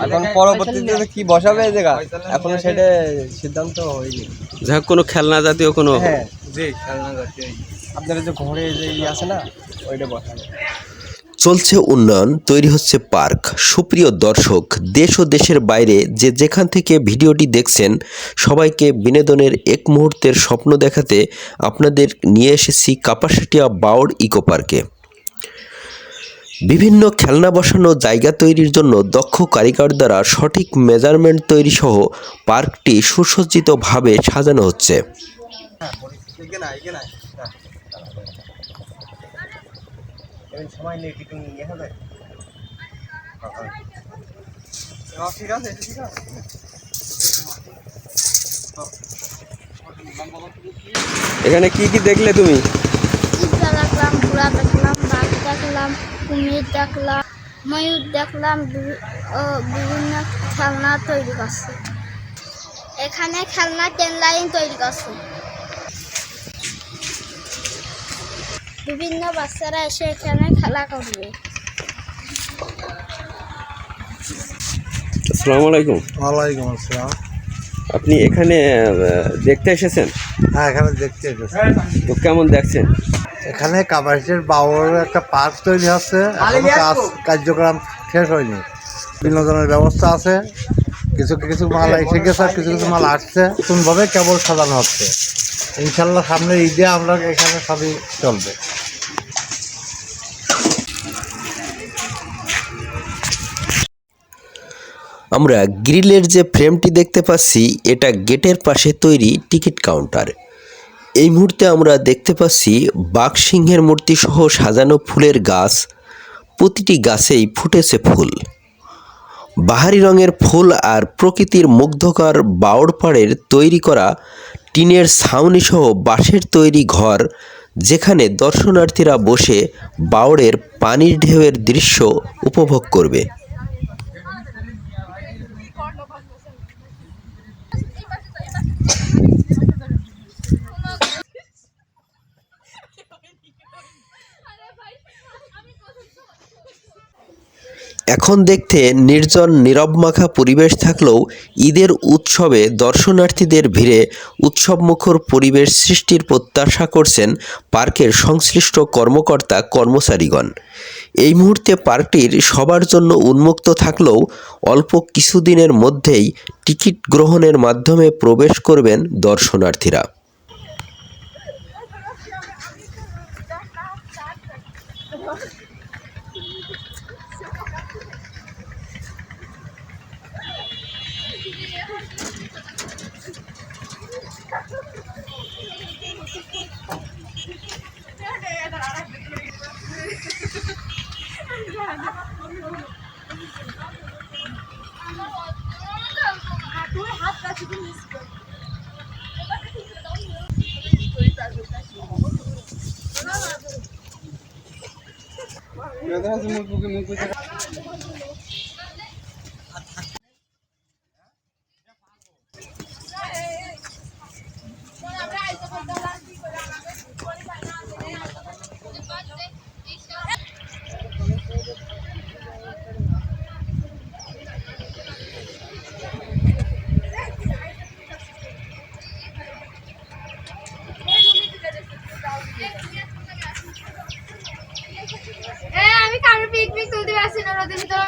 এখন পরবর্তীতে কি বসাবে এই জায়গা এখনো সেটা সিদ্ধান্ত হয়নি। যাই হোক, কোনো খেলনা জাতীয় কোনো হ্যাঁ জি খেলনা জাতীয় আপনার যে ঘরে যে আছে না ওইটা বসাবে। চলছে উন্নয়ন, তৈরি হচ্ছে পার্ক। সুপ্রিয় দর্শক, দেশ ও দেশের বাইরে যে যেখান থেকে ভিডিওটি দেখছেন সবাইকে বিনোদনের এক মুহূর্তের স্বপ্ন দেখাতে আপনাদের নিয়ে এসেছি কাপাসিয়া বাউড় ইকো পার্কে। বিভিন্ন খেলনা বসানো জায়গা তৈরির জন্য দক্ষ কারিগর দ্বারা সঠিক মেজারমেন্ট তৈরি সহ পার্কটি সুসজ্জিতভাবে সাজানো হচ্ছে। সময় নেই টিকিং নিয়ে হবে। ঠিক আছে ঠিক আছে। এখানে কি কি দেখলে তুমি? চিতা দেখলাম, ঘোড়া দেখলাম, বাঘ দেখলাম, কুমির দেখলাম, ময়ূর দেখলাম, বিভিন্ন খেলনা তৈরি করছে। এখানে খেলনা ট্রেন লাইন তৈরি করছে। বিভিন্ন বাচ্চারা এসে এখানে খেলা করবে। আসসালামু আলাইকুম। ওয়ালাইকুম আসসালাম। আপনি এখানে দেখতে এসেছেন? হ্যাঁ, এখানে দেখতে এসেছি। তো কেমন দেখছেন? এখানে কাপাসিয়ার বাউড় একটা পার্ক তৈরি হচ্ছে, এখনো কার্যক্রম শেষ হয়নি। বিনোদনের ব্যবস্থা আছে, কিছু কিছু মাল এসে গেছে আর কিছু কিছু মাল আসছে, নতুনভাবে কেবল সাজানো হচ্ছে। ইনশাল্লাহ সামনের ঈদে আমরা এখানে সবই চলবে। আমরা গ্রিলের যে ফ্রেমটি দেখতে পাচ্ছি এটা গেটের পাশে তৈরি টিকিট কাউন্টার। এই মুহূর্তে আমরা দেখতে পাচ্ছি বাঘ সিংহের মূর্তি সহ সাজানো ফুলের গাছ। প্রতিটি গাছেই ফুটেছে ফুল। বাহারি রঙের ফুল আর প্রকৃতির মুগ্ধকর বাউড় পাড়ের তৈরি করা টিনের ছাউনি সহ বাঁশের তৈরি ঘর, যেখানে দর্শনার্থীরা বসে বাউড়ের পানির ঢেউয়ের দৃশ্য উপভোগ করবে। এখন দেখতে নির্জন নীরবমাখা পরিবেশ থাকলেও ঈদের উৎসবে দর্শনার্থীদের ভিড়ে উৎসবমুখর পরিবেশ সৃষ্টির প্রত্যাশা করছেন পার্কের সংশ্লিষ্ট কর্মকর্তা কর্মচারীগণ। এই মুহূর্তে পার্কটির সবার জন্য উন্মুক্ত থাকলেও অল্প কিছুদিনের মধ্যেই টিকিট গ্রহণের মাধ্যমে প্রবেশ করবেন দর্শনার্থীরা। আমি কারোর পিকনিক তুলতে পারছি না, নদীর ভিতরে